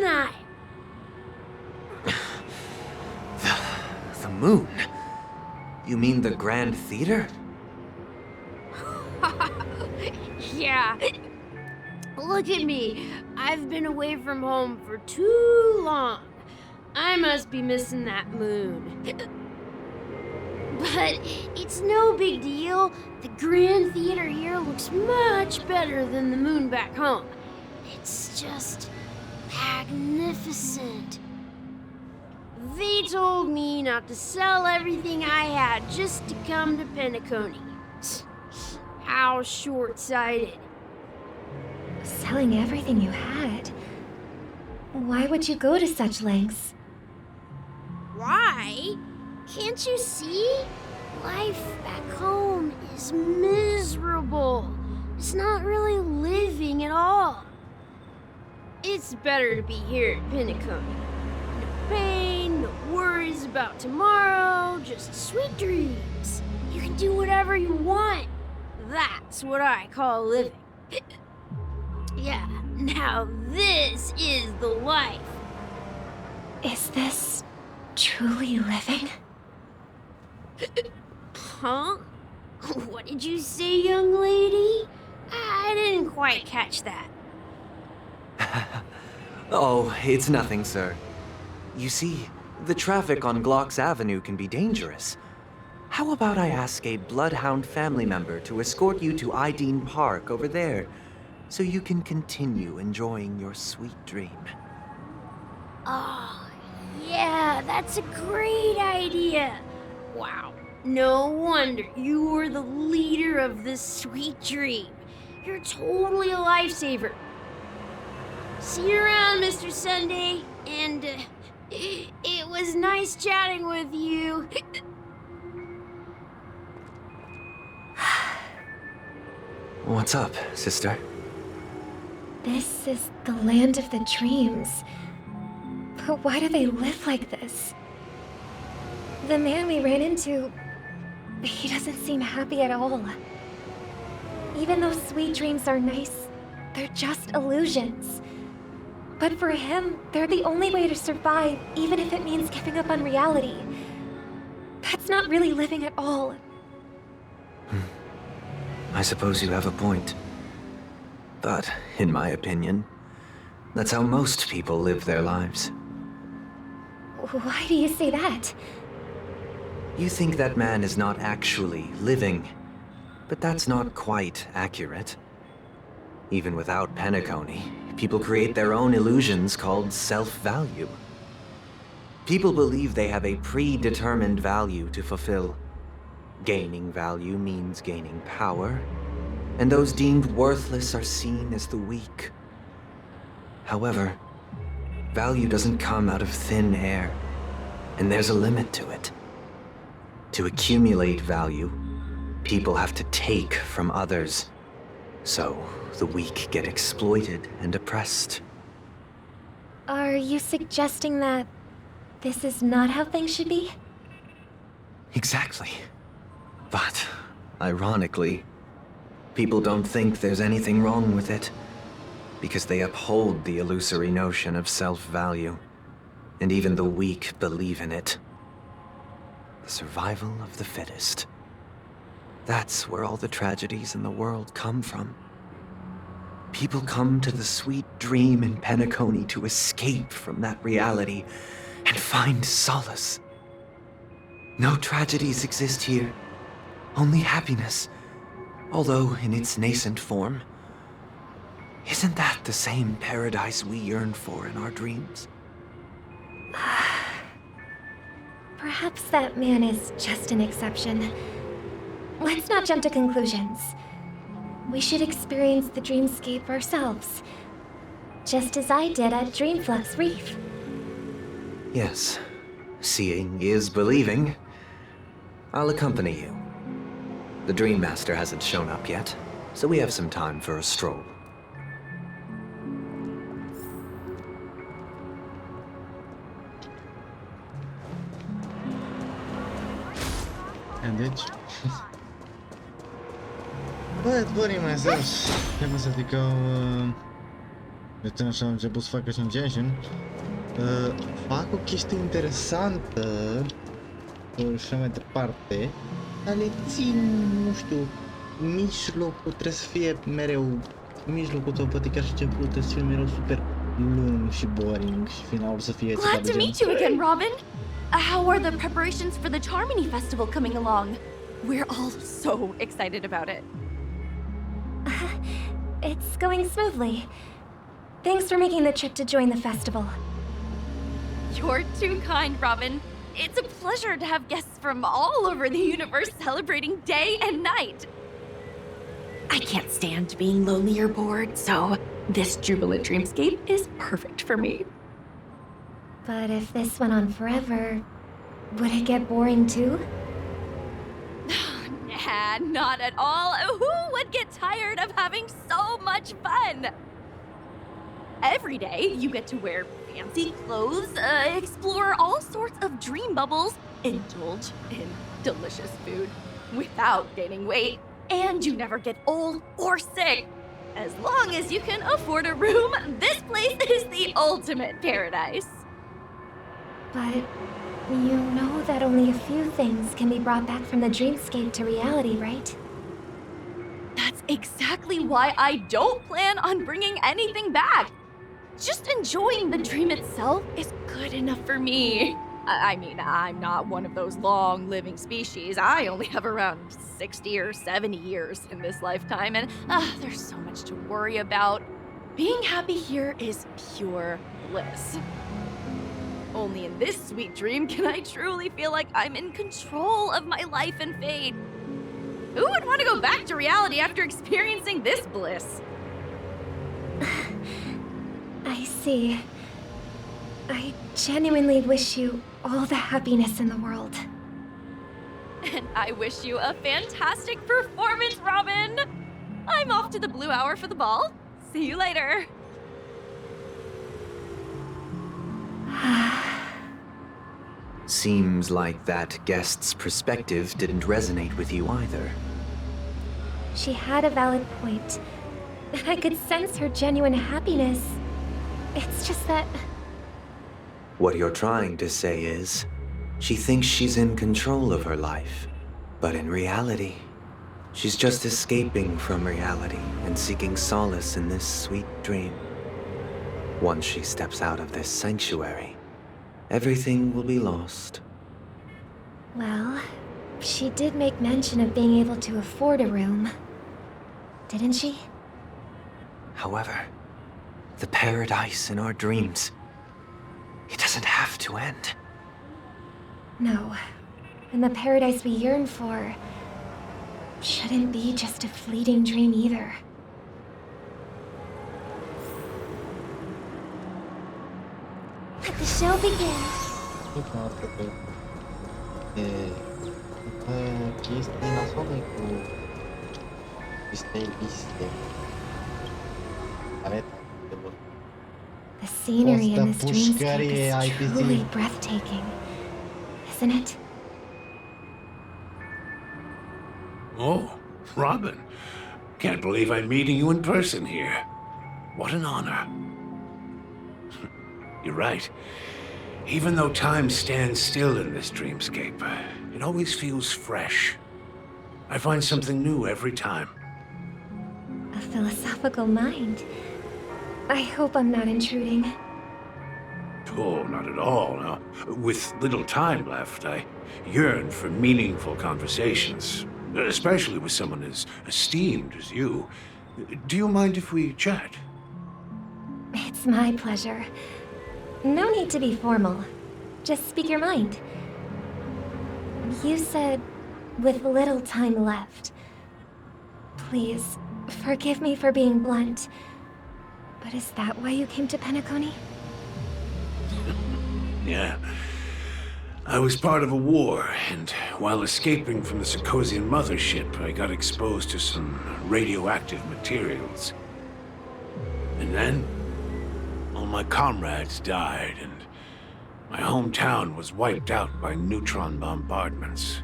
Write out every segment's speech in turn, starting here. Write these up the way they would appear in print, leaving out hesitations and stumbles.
I? The moon? You mean the Grand Theater? Yeah. Look at me. I've been away from home for too long. I must be missing that moon. But it's no big deal. The Grand Theater here looks much better than the moon back home. It's just magnificent. They told me not to sell everything I had just to come to Penacony. How short-sighted. Selling everything you had? Why would you go to such lengths? Why? Can't you see? Life back home is miserable. It's not really living at all. It's better to be here at Penacony. No pain, no worries about tomorrow, just sweet dreams. You can do whatever you want. That's what I call living. Yeah, now this is the life. Is this truly living? Huh? What did you say, young lady? I didn't quite catch that. Oh, it's nothing, sir. You see, the traffic on Glock's Avenue can be dangerous. How about I ask a Bloodhound family member to escort you to Ideen Park over there, so you can continue enjoying your sweet dream? Oh, yeah, that's a great idea. Wow, no wonder you were the leader of this sweet dream. You're totally a lifesaver. See you around, Mr. Sunday, and it was nice chatting with you. What's up, sister? This is the land of the dreams. But why do they live like this? The man we ran into, he doesn't seem happy at all. Even though sweet dreams are nice, they're just illusions. But for him, they're the only way to survive, even if it means giving up on reality. That's not really living at all. I suppose you have a point. But, in my opinion, that's how most people live their lives. Why do you say that? You think that man is not actually living, but that's not quite accurate. Even without Penacony, people create their own illusions called self-value. People believe they have a predetermined value to fulfill. Gaining value means gaining power, and those deemed worthless are seen as the weak. However, value doesn't come out of thin air, and there's a limit to it. To accumulate value, people have to take from others. So, the weak get exploited and oppressed. Are you suggesting that this is not how things should be? Exactly. But, ironically, people don't think there's anything wrong with it, because they uphold the illusory notion of self-value, and even the weak believe in it. The survival of the fittest. That's where all the tragedies in the world come from. People come to the sweet dream in Penacony to escape from that reality and find solace. No tragedies exist here, only happiness, although in its nascent form. Isn't that the same paradise we yearn for in our dreams? Perhaps that man is just an exception. Let's not jump to conclusions. We should experience the dreamscape ourselves, just as I did at Dreamflux Reef. Yes, seeing is believing. I'll accompany you. The Dream Master hasn't shown up yet, so we have some time for a stroll. And deci... Bă, Dorin, mai serios, hai mă să zic că... Deci așa am început să fac așa engine. Fac o chestie interesantă și așa mai departe, dar le țin, nu știu, mijlocul trebuie să fie mereu, mijlocul sau poate chiar și începutul trebuie să fie mereu super lung și boring și finalul să fie ceva Glad de to genul. meet you again, Robin. How are the preparations for the Charmony Festival coming along? We're all so excited about it. It's going smoothly. Thanks for making the trip to join the festival. You're too kind, Robin. It's a pleasure to have guests from all over the universe celebrating day and night. I can't stand being lonely or bored, so this jubilant dreamscape is perfect for me. But if this went on forever, would it get boring too? Nah, not at all. Who would get tired of having so much fun? Every day, you get to wear fancy clothes, explore all sorts of dream bubbles, indulge in delicious food without gaining weight, and you never get old or sick. As long as you can afford a room, this place is the ultimate paradise. But you know that only a few things can be brought back from the dreamscape to reality, right? That's exactly why I don't plan on bringing anything back. Just enjoying the dream itself is good enough for me. I mean, I'm not one of those long-living species. I only have around 60 or 70 years in this lifetime, and there's so much to worry about. Being happy here is pure bliss. Only in this sweet dream can I truly feel like I'm in control of my life and fate. Who would want to go back to reality after experiencing this bliss? I see. I genuinely wish you all the happiness in the world. And I wish you a fantastic performance, Robin! I'm off to the Blue Hour for the ball. See you later. Seems like that guest's perspective didn't resonate with you either. She had a valid point. I could sense her genuine happiness. It's just that... What you're trying to say is, she thinks she's in control of her life. But in reality, she's just escaping from reality and seeking solace in this sweet dream. Once she steps out of this sanctuary, everything will be lost. Well, she did make mention of being able to afford a room. Didn't she? However, the paradise in our dreams, it doesn't have to end. No. And the paradise we yearn for shouldn't be just a fleeting dream either. Let the show begin. Ultima dată că chestii nasole cu niște liste. Areta de văzut. The scenery in this Poți da dreamscape pușcărie, is IPC. truly breathtaking, isn't it? Oh, Robin. Can't believe I'm meeting you in person here. What an honor. You're right. Even though time stands still in this dreamscape, it always feels fresh. I find something new every time. A philosophical mind. I hope I'm not intruding. Oh, not at all. Now, with little time left, I yearn for meaningful conversations, especially with someone as esteemed as you. Do you mind if we chat? It's my pleasure. No need to be formal. Just speak your mind. You said, with little time left. Please, forgive me for being blunt. But is that why you came to Penacony? Yeah. I was part of a war, and while escaping from the Sarkozian mothership, I got exposed to some radioactive materials. And then, all my comrades died, and my hometown was wiped out by neutron bombardments.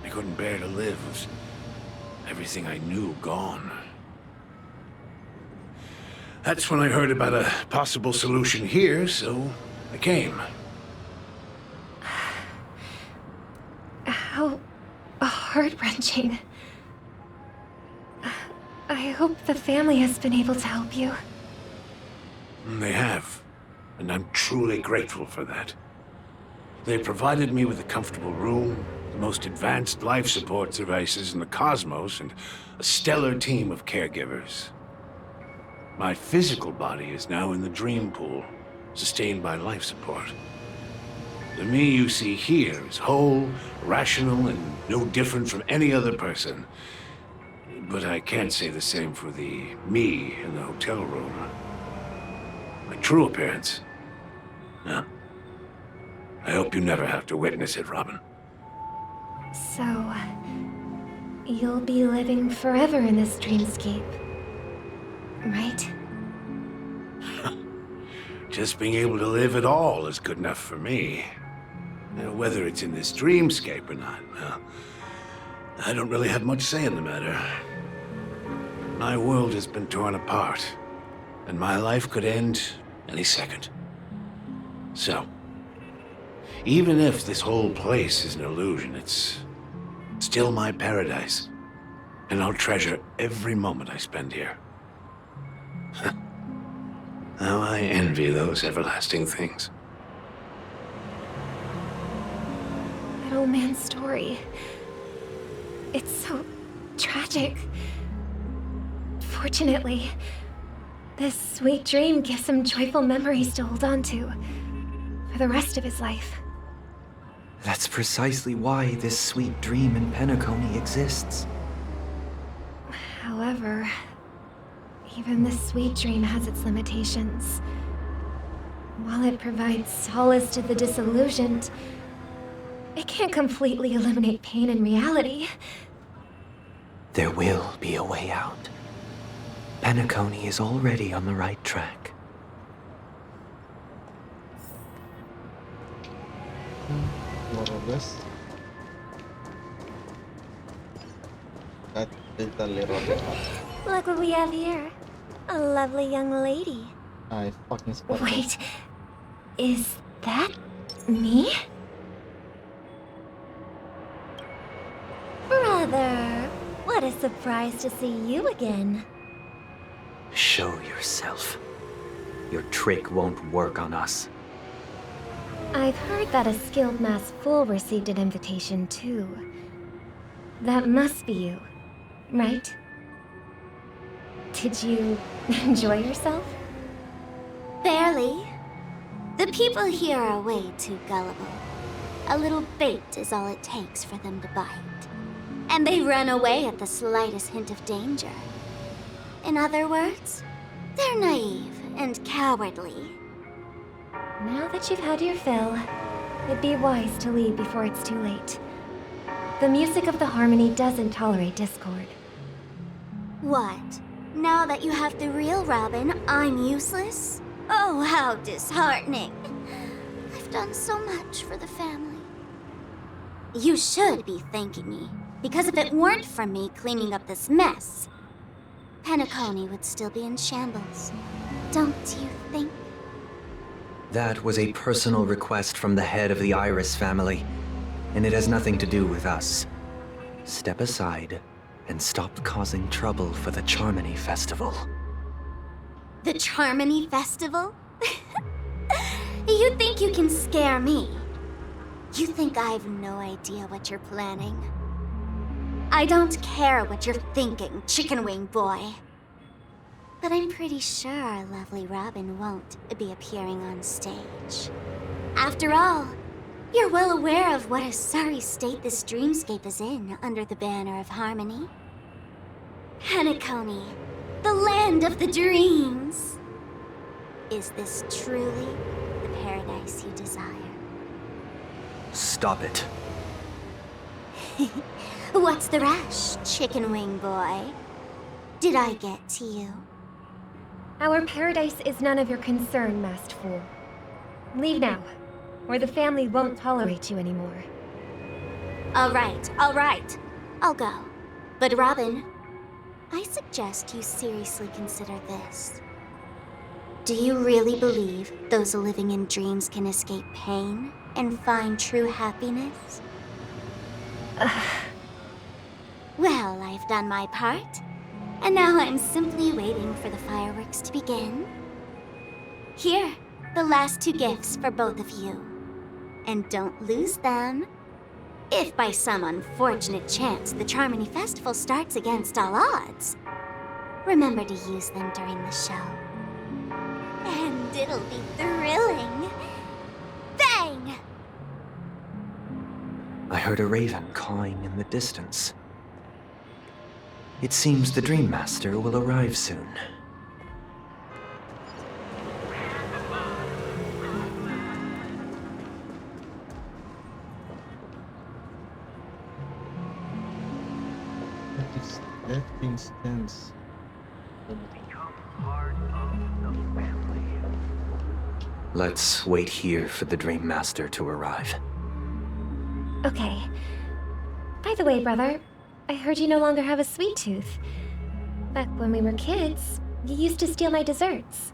I couldn't bear to live with everything I knew gone. That's when I heard about a possible solution here, so I came. How heart-wrenching. I hope the family has been able to help you. They have, and I'm truly grateful for that. They provided me with a comfortable room, the most advanced life support devices in the cosmos, and a stellar team of caregivers. My physical body is now in the dream pool, sustained by life support. The me you see here is whole, rational, and no different from any other person. But I can't say the same for the me in the hotel room. My true appearance? No. I hope you never have to witness it, Robin. So, you'll be living forever in this dreamscape, right? Just being able to live at all is good enough for me. Whether it's in this dreamscape or not, well, I don't really have much say in the matter. My world has been torn apart, and my life could end any second. So, even if this whole place is an illusion, it's still my paradise, and I'll treasure every moment I spend here. How I envy those everlasting things. That old man's story. It's so tragic. Fortunately, this sweet dream gives him joyful memories to hold on to for the rest of his life. That's precisely why this sweet dream in Penacony exists. However, even this sweet dream has its limitations. While it provides solace to the disillusioned, it can't completely eliminate pain in reality. There will be a way out. Penacony is already on the right track. More or less. That is the little bit. Look what we have here. A lovely young lady. I fucking spotted. Wait, is that me? Brother, what a surprise to see you again. Show yourself. Your trick won't work on us. I've heard that a skilled mass fool received an invitation too. That must be you, right? Did you enjoy yourself? Barely. The people here are way too gullible. A little bait is all it takes for them to bite. And they run away at the slightest hint of danger. In other words, they're naive and cowardly. Now that you've had your fill, it'd be wise to leave before it's too late. The music of the harmony doesn't tolerate discord. What? Now that you have the real Robin, I'm useless? Oh, how disheartening. I've done so much for the family. You should be thanking me, because if it weren't for me cleaning up this mess, Penacony would still be in shambles. Don't you think? That was a personal request from the head of the Iris family, and it has nothing to do with us. Step aside and stop causing trouble for the Charmony Festival. The Charmony Festival? You think you can scare me? You think I have no idea what you're planning? I don't care what you're thinking, chicken wing boy. But I'm pretty sure our lovely Robin won't be appearing on stage. After all, you're well aware of what a sorry state this dreamscape is in under the banner of harmony. Penacony, the land of the dreams. Is this truly the paradise you desire? Stop it. What's the rush, chicken wing boy? Did I get to you? Our paradise is none of your concern, masked fool. Leave now, or the family won't tolerate you anymore. All right. I'll go. But Robin, I suggest you seriously consider this. Do you really believe those living in dreams can escape pain and find true happiness? Well, I've done my part, and now I'm simply waiting for the fireworks to begin. Here, the last 2 gifts for both of you. And don't lose them. If by some unfortunate chance the Charmony Festival starts against all odds, remember to use them during the show. And it'll be thrilling. Bang! I heard a raven cawing in the distance. It seems the Dream Master will arrive soon. That instance. Let's wait here for the Dream Master to arrive. Okay. By the way, brother, I heard you no longer have a sweet tooth. Back when we were kids, you used to steal my desserts.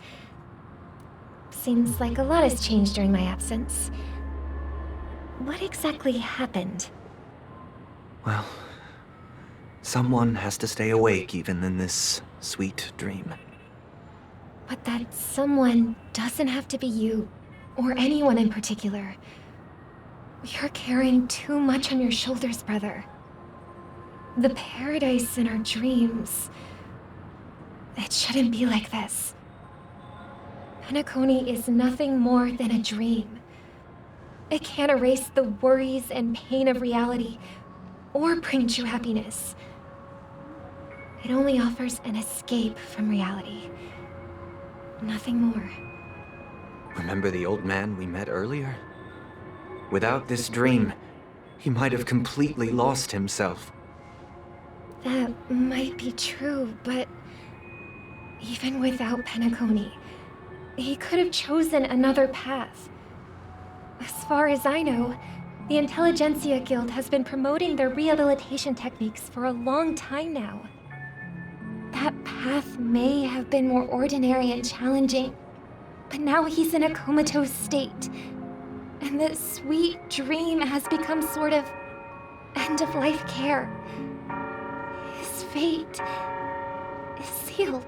Seems like a lot has changed during my absence. What exactly happened? Well, someone has to stay awake even in this sweet dream. But that someone doesn't have to be you, or anyone in particular. You're carrying too much on your shoulders, brother. The paradise in our dreams. It shouldn't be like this. Penacony is nothing more than a dream. It can't erase the worries and pain of reality, or bring true happiness. It only offers an escape from reality. Nothing more. Remember the old man we met earlier? Without this dream, he might have completely lost himself. That might be true, but even without Penacony, he could have chosen another path. As far as I know, the Intelligentsia Guild has been promoting their rehabilitation techniques for a long time now. That path may have been more ordinary and challenging, but now he's in a comatose state, and the sweet dream has become sort of end-of-life care. His fate is sealed.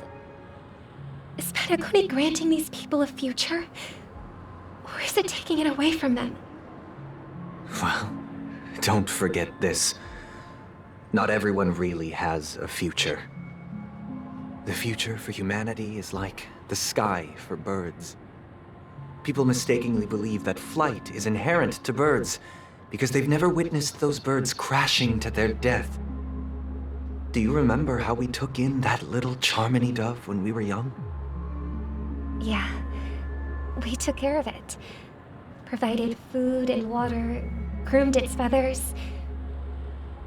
Is Penacony granting these people a future? Or is it taking it away from them? Well, don't forget this. Not everyone really has a future. The future for humanity is like the sky for birds. People mistakenly believe that flight is inherent to birds because they've never witnessed those birds crashing to their death. Do you remember how we took in that little Charmony dove when we were young? Yeah, we took care of it. Provided food and water, groomed its feathers.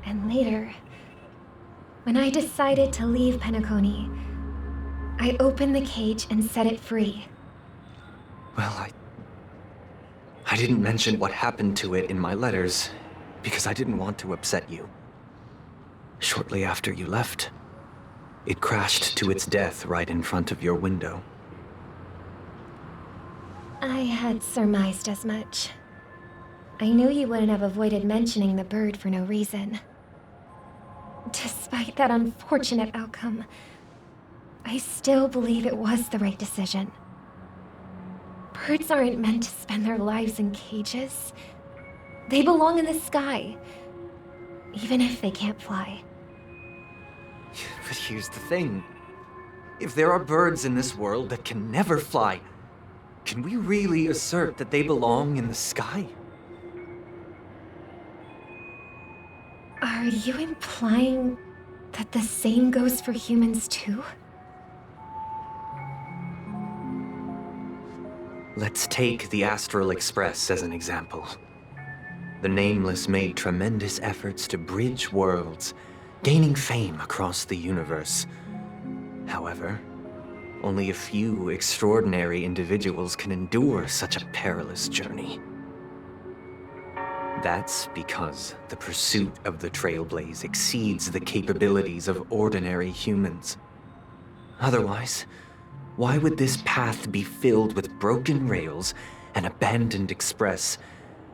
And later, when I decided to leave Penacony, I opened the cage and set it free. Well, I didn't mention what happened to it in my letters because I didn't want to upset you. Shortly after you left, it crashed to its death right in front of your window. I had surmised as much. I knew you wouldn't have avoided mentioning the bird for no reason. Despite that unfortunate outcome, I still believe it was the right decision. Birds aren't meant to spend their lives in cages. They belong in the sky, even if they can't fly. But here's the thing. If there are birds in this world that can never fly, can we really assert that they belong in the sky? Are you implying that the same goes for humans too? Let's take the Astral Express as an example. The Nameless made tremendous efforts to bridge worlds, gaining fame across the universe. However, only a few extraordinary individuals can endure such a perilous journey. That's because the pursuit of the Trailblaze exceeds the capabilities of ordinary humans. Otherwise, Why would this path be filled with broken rails, an abandoned express,